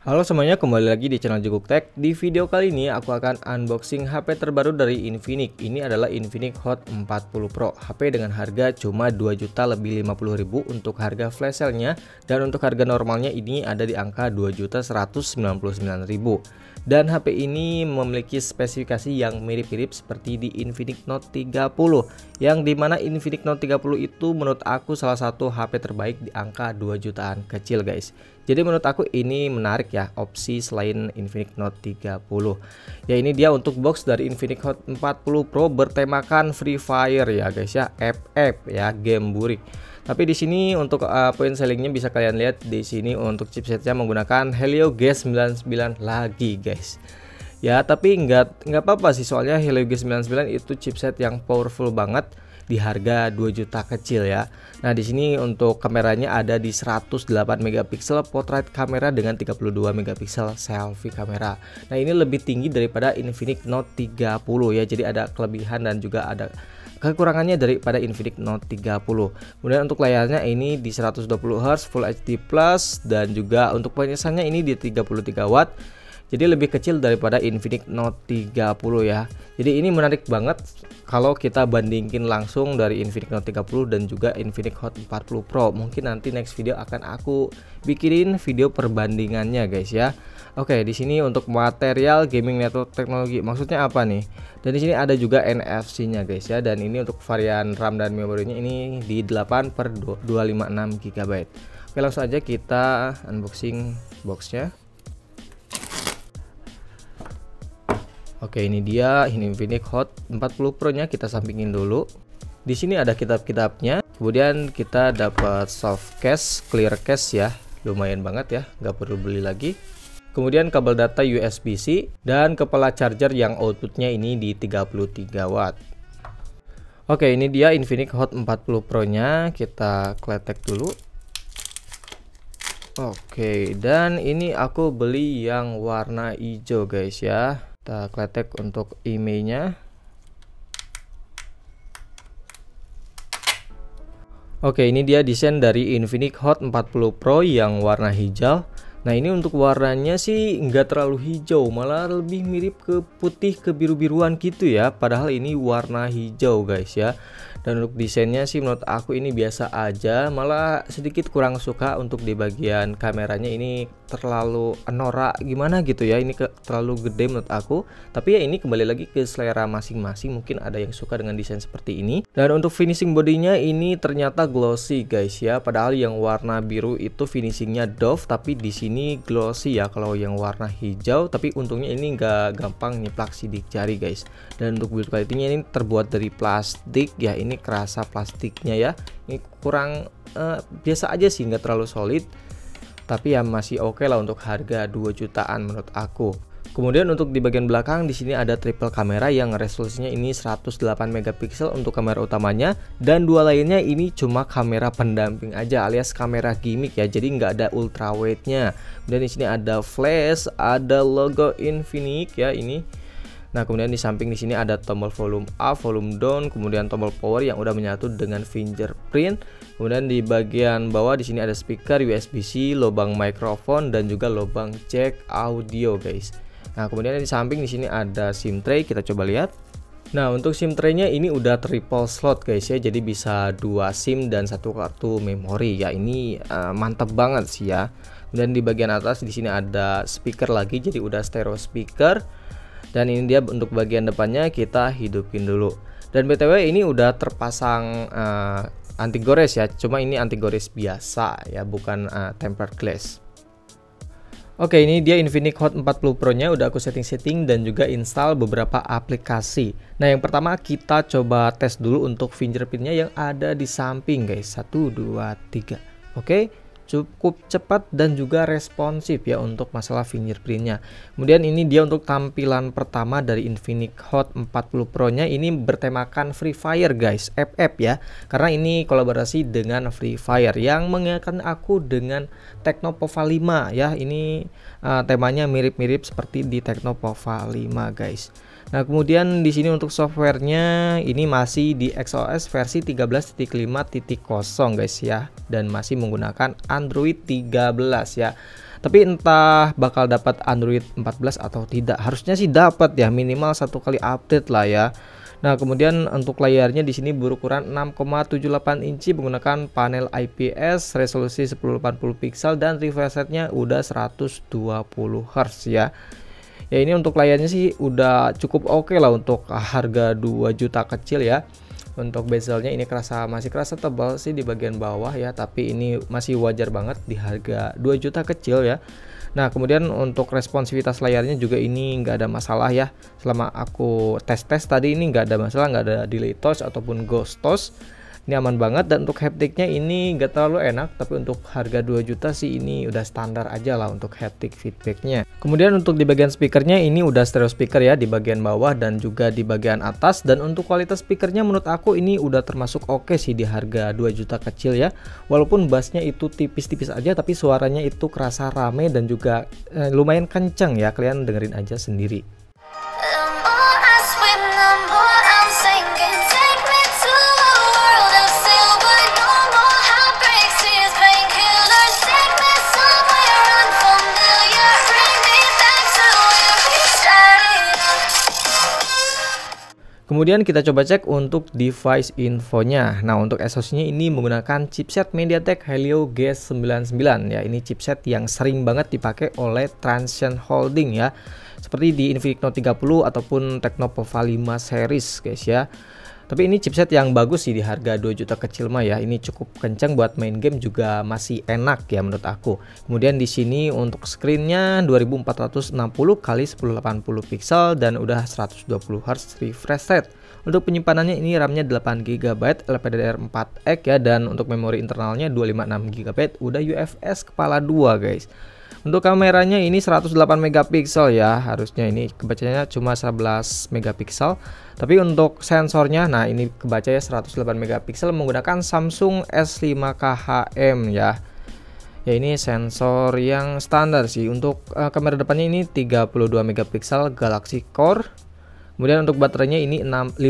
Halo semuanya, kembali lagi di channel Jukuk Tech. Di video kali ini aku akan unboxing HP terbaru dari Infinix. Ini adalah Infinix Hot 40 Pro. HP dengan harga cuma 2 juta lebih 50.000 untuk harga flash sale-nya, dan untuk harga normalnya ini ada di angka 2.199.000. Dan HP ini memiliki spesifikasi yang mirip-mirip seperti di Infinix Note 30, yang dimana Infinix Note 30 itu menurut aku salah satu HP terbaik di angka 2 jutaan kecil guys. Jadi menurut aku ini menarik ya, opsi selain Infinix Note 30. Ya, ini dia untuk box dari Infinix Hot 40 Pro bertemakan Free Fire ya guys ya, FF ya, game burik. Tapi di sini untuk poin sellingnya bisa kalian lihat di sini untuk chipsetnya menggunakan Helio G99 lagi guys. Ya, tapi nggak apa-apa sih, soalnya Helio G99 itu chipset yang powerful banget di harga 2 juta kecil ya. Nah, di sini untuk kameranya ada di 108 megapiksel portrait kamera dengan 32 megapiksel selfie kamera. Nah, ini lebih tinggi daripada Infinix Note 30 ya. Jadi ada kelebihan dan juga ada kekurangannya daripada Infinix Note 30. Kemudian untuk layarnya ini di 120 Hz Full HD Plus, dan juga untuk penyesannya ini di 33 watt. Jadi lebih kecil daripada Infinix Note 30 ya. Jadi ini menarik banget kalau kita bandingin langsung dari Infinix Note 30 dan juga Infinix Hot 40 Pro. Mungkin nanti next video akan aku bikinin video perbandingannya guys ya. Oke, di sini untuk material gaming network teknologi, maksudnya apa nih? Dan di sini ada juga NFC-nya guys ya. Dan ini untuk varian RAM dan memorinya ini di 8/256 GB. Oke, langsung aja kita unboxing boxnya. Oke, ini dia, ini Infinix Hot 40 Pro nya, kita sampingin dulu. Di sini ada kitab-kitabnya. Kemudian kita dapat soft case, clear case ya. Lumayan banget ya, nggak perlu beli lagi. Kemudian kabel data USB-C dan kepala charger yang outputnya ini di 33 watt. Oke, ini dia Infinix Hot 40 Pro nya, kita kletek dulu. Oke, dan ini aku beli yang warna hijau guys ya. Kita kletek untuk emailnya. Oke, ini dia desain dari Infinix Hot 40 Pro yang warna hijau. Nah, ini untuk warnanya sih nggak terlalu hijau, malah lebih mirip ke putih ke biru-biruan gitu ya. Padahal ini warna hijau guys ya. Dan untuk desainnya sih menurut aku ini biasa aja, malah sedikit kurang suka untuk di bagian kameranya, ini terlalu norak gimana gitu ya, ini terlalu gede menurut aku. Tapi ya ini kembali lagi ke selera masing-masing, mungkin ada yang suka dengan desain seperti ini. Dan untuk finishing bodinya ini ternyata glossy guys ya, padahal yang warna biru itu finishingnya doff, tapi di sini glossy ya kalau yang warna hijau. Tapi untungnya ini nggak gampang nyeplak sidik jari guys. Dan untuk build quality-nya ini terbuat dari plastik ya, ini kerasa plastiknya ya. Ini kurang biasa aja sih, nggak terlalu solid, tapi ya masih oke lah untuk harga 2 jutaan menurut aku. Kemudian untuk di bagian belakang di sini ada triple kamera yang resolusinya ini 108 megapiksel untuk kamera utamanya, dan dua lainnya ini cuma kamera pendamping aja alias kamera gimmick ya. Jadi nggak ada ultra wide-nya. Kemudian di sini ada flash, ada logo Infinix ya ini. Nah, kemudian di samping di sini ada tombol volume up, volume down, kemudian tombol power yang udah menyatu dengan fingerprint. Kemudian di bagian bawah di sini ada speaker USB-C, lubang mikrofon, dan juga lubang jack audio guys. Nah, kemudian di samping di sini ada SIM tray, kita coba lihat. Nah, untuk SIM tray-nya ini udah triple slot guys ya, jadi bisa 2 SIM dan 1 kartu memori ya. Ini mantap banget sih ya. Kemudian di bagian atas di sini ada speaker lagi, jadi udah stereo speaker. Dan ini dia untuk bagian depannya, kita hidupin dulu. Dan BTW ini udah terpasang anti gores ya, cuma ini anti gores biasa ya, bukan tempered glass. Oke, ini dia Infinix Hot 40 Pro nya, udah aku setting-setting dan juga install beberapa aplikasi. Nah, yang pertama kita coba tes dulu untuk fingerprintnya yang ada di samping guys. 1, 2, 3. Oke, cukup cepat dan juga responsif ya untuk masalah fingerprintnya. Kemudian ini dia untuk tampilan pertama dari Infinix Hot 40 Pro nya, ini bertemakan Free Fire guys, FF ya, karena ini kolaborasi dengan Free Fire yang mengingatkan aku dengan Teknopova 5 ya. Ini temanya mirip-mirip seperti di Teknopova 5 guys. Nah, kemudian di sini untuk softwarenya ini masih di XOS versi 13.5.0 guys ya, dan masih menggunakan Android 13 ya. Tapi entah bakal dapat Android 14 atau tidak. Harusnya sih dapat ya, minimal 1 kali update lah ya. Nah, kemudian untuk layarnya di sini berukuran 6,78 inci menggunakan panel IPS, resolusi 1080 pixel dan refresh rate-nya udah 120 Hz ya. Ya ini untuk layarnya sih udah cukup oke lah untuk harga 2 juta kecil ya. Untuk bezelnya ini masih kerasa tebal sih di bagian bawah ya, tapi ini masih wajar banget di harga 2 juta kecil ya. Nah, kemudian untuk responsivitas layarnya juga ini nggak ada masalah ya. Selama aku tes tadi ini nggak ada masalah, nggak ada delay touch ataupun ghost touch. Ini aman banget. Dan untuk haptiknya ini nggak terlalu enak, tapi untuk harga 2 juta sih ini udah standar aja lah untuk haptic feedbacknya. Kemudian untuk di bagian speakernya ini udah stereo speaker ya di bagian bawah dan juga di bagian atas. Dan untuk kualitas speakernya menurut aku ini udah termasuk oke sih di harga 2 juta kecil ya. Walaupun bassnya itu tipis-tipis aja, tapi suaranya itu kerasa rame dan juga lumayan kencang ya, kalian dengerin aja sendiri. Kemudian kita coba cek untuk device infonya. Nah, untuk SoC-nya ini menggunakan chipset MediaTek Helio G99 ya. Ini chipset yang sering banget dipakai oleh Transsion Holding ya. Seperti di Infinix Note 30 ataupun Tecnopova 5 series guys ya. Tapi ini chipset yang bagus sih di harga 2 juta kecil mah ya. Ini cukup kencang buat main game, juga masih enak ya menurut aku. Kemudian di sini untuk screen-nya 2460 x 1080 pixel dan udah 120 Hz refresh rate. Untuk penyimpanannya ini RAM-nya 8 GB LPDDR4X ya, dan untuk memori internalnya 256 GB udah UFS kepala 2 guys. Untuk kameranya ini 108 megapiksel ya, harusnya ini kebacanya cuma 11 megapiksel. Tapi untuk sensornya, nah ini kebacanya 108 megapiksel menggunakan Samsung S5K HM ya. Ya ini sensor yang standar sih. Untuk kamera depannya ini 32 megapiksel Galaxy Core. Kemudian untuk baterainya ini 5000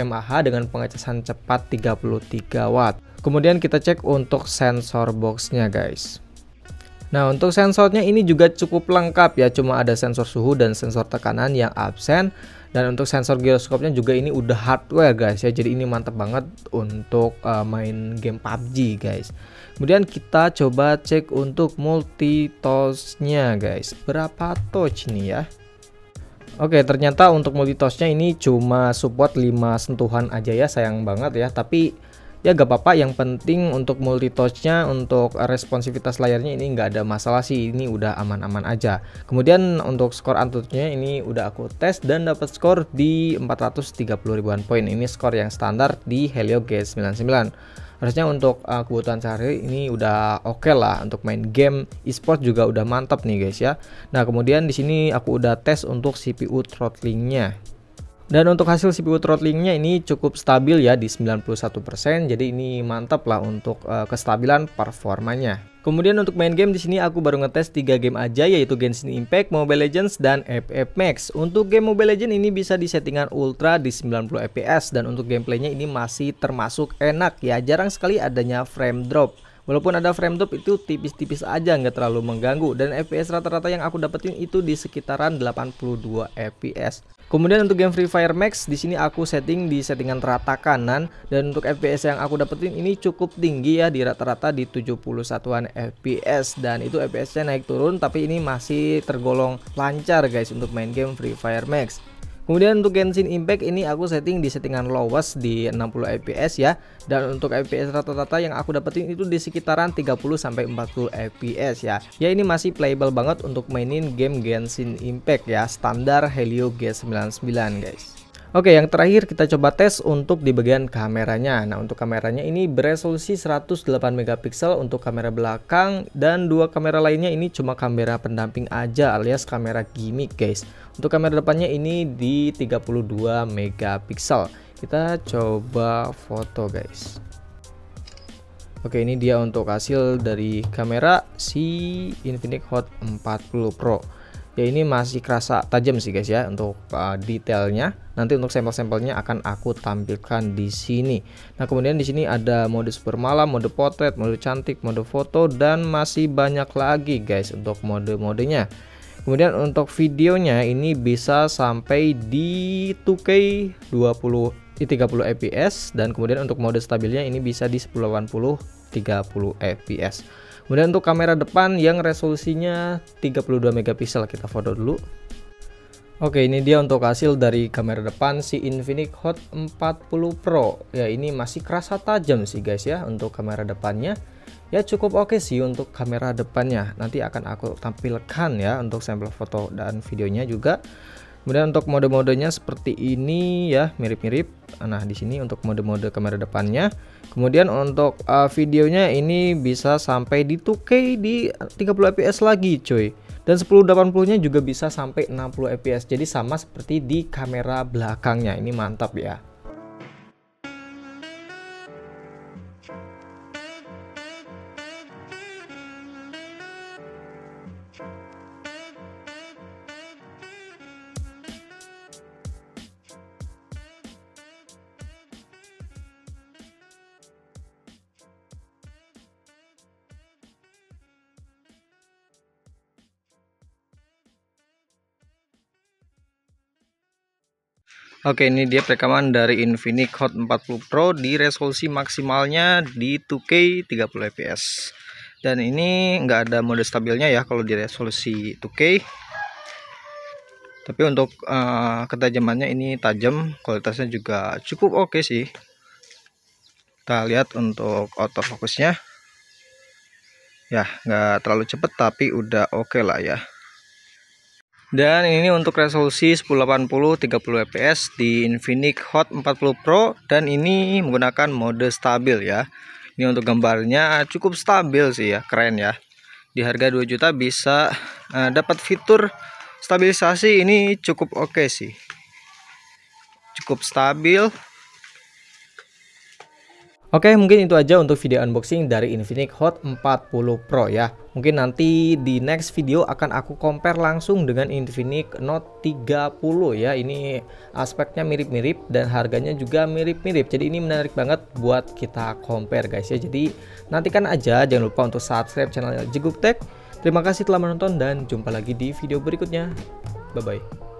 mAh dengan pengecasan cepat 33 watt. Kemudian kita cek untuk sensor boxnya guys. Nah, untuk sensornya ini juga cukup lengkap ya, cuma ada sensor suhu dan sensor tekanan yang absen. Dan untuk sensor giroskopnya juga ini udah hardware guys ya, jadi ini mantap banget untuk main game PUBG guys. Kemudian kita coba cek untuk multi touch-nya guys, berapa touch nih ya. Oke, ternyata untuk multi touch-nya ini cuma support 5 sentuhan aja ya, sayang banget ya. Tapi ya gak apa-apa, yang penting untuk multi touch-nya, untuk responsivitas layarnya ini nggak ada masalah sih, ini udah aman-aman aja. Kemudian untuk skor Antutunya ini udah aku tes dan dapat skor di 430 ribuan poin. Ini skor yang standar di Helio G99. Harusnya untuk kebutuhan sehari ini udah oke lah, untuk main game e-sport juga udah mantap nih guys ya. Nah, kemudian di sini aku udah tes untuk CPU throttling-nya. Dan untuk hasil CPU throttling-nya ini cukup stabil ya di 91%. Jadi ini mantap lah untuk kestabilan performanya. Kemudian untuk main game di sini aku baru ngetes 3 game aja, yaitu Genshin Impact, Mobile Legends dan FF Max. Untuk game Mobile Legends ini bisa di settingan ultra di 90 fps dan untuk gameplaynya ini masih termasuk enak ya. Jarang sekali adanya frame drop. Walaupun ada frame drop itu tipis-tipis aja, nggak terlalu mengganggu, dan FPS rata-rata yang aku dapetin itu di sekitaran 82 fps. Kemudian untuk game Free Fire Max di sini aku setting di settingan rata kanan, dan untuk FPS yang aku dapetin ini cukup tinggi ya, di rata-rata di 71-an fps, dan itu FPS-nya naik turun tapi ini masih tergolong lancar guys untuk main game Free Fire Max. Kemudian untuk Genshin Impact ini aku setting di settingan lowest di 60 fps ya, dan untuk fps rata-rata yang aku dapetin itu di sekitaran 30-40 fps ya. Ya ini masih playable banget untuk mainin game Genshin Impact ya, standar Helio G99 guys. Oke, yang terakhir kita coba tes untuk di bagian kameranya. Nah, untuk kameranya ini beresolusi 108 megapiksel untuk kamera belakang, dan 2 kamera lainnya ini cuma kamera pendamping aja alias kamera gimmick guys. Untuk kamera depannya ini di 32 megapiksel. Kita coba foto guys. Oke, ini dia untuk hasil dari kamera si Infinix Hot 40 Pro. Ya ini masih kerasa tajam sih guys ya untuk detailnya. Nanti untuk sampel-sampelnya akan aku tampilkan di sini. Nah, kemudian di sini ada mode super malam, mode potret, mode cantik, mode foto, dan masih banyak lagi guys untuk mode-modenya. Kemudian untuk videonya ini bisa sampai di 2K 30 fps, dan kemudian untuk mode stabilnya ini bisa di 1080 30 fps. Kemudian untuk kamera depan yang resolusinya 32 megapiksel, kita foto dulu. Oke, ini dia untuk hasil dari kamera depan si Infinix Hot 40 Pro. Ya, ini masih kerasa tajam sih guys ya untuk kamera depannya. Ya cukup oke sih untuk kamera depannya. Nanti akan aku tampilkan ya untuk sampel foto dan videonya juga. Kemudian untuk mode-modenya seperti ini ya, mirip-mirip. Nah, di sini untuk mode-mode kamera depannya. Kemudian untuk videonya ini bisa sampai di 2K di 30 fps lagi cuy. Dan 1080-nya juga bisa sampai 60 fps. Jadi sama seperti di kamera belakangnya. Ini mantap ya. Oke, ini dia perekaman dari Infinix Hot 40 Pro di resolusi maksimalnya di 2K 30 fps. Dan ini nggak ada mode stabilnya ya kalau di resolusi 2K. Tapi untuk ketajamannya ini tajam, kualitasnya juga cukup oke sih. Kita lihat untuk autofocusnya. Ya, nggak terlalu cepet tapi udah oke lah ya. Dan ini untuk resolusi 1080 30 fps di Infinix Hot 40 Pro, dan ini menggunakan mode stabil ya. Ini untuk gambarnya cukup stabil sih ya, keren ya. Di harga 2 juta bisa dapat fitur stabilisasi, ini cukup oke sih. Cukup stabil. Oke, mungkin itu aja untuk video unboxing dari Infinix Hot 40 Pro ya. Mungkin nanti di next video akan aku compare langsung dengan Infinix Note 30 ya. Ini aspeknya mirip-mirip dan harganya juga mirip-mirip. Jadi ini menarik banget buat kita compare guys ya. Jadi nantikan aja, jangan lupa untuk subscribe channel Jeguk Tech. Terima kasih telah menonton dan jumpa lagi di video berikutnya. Bye bye.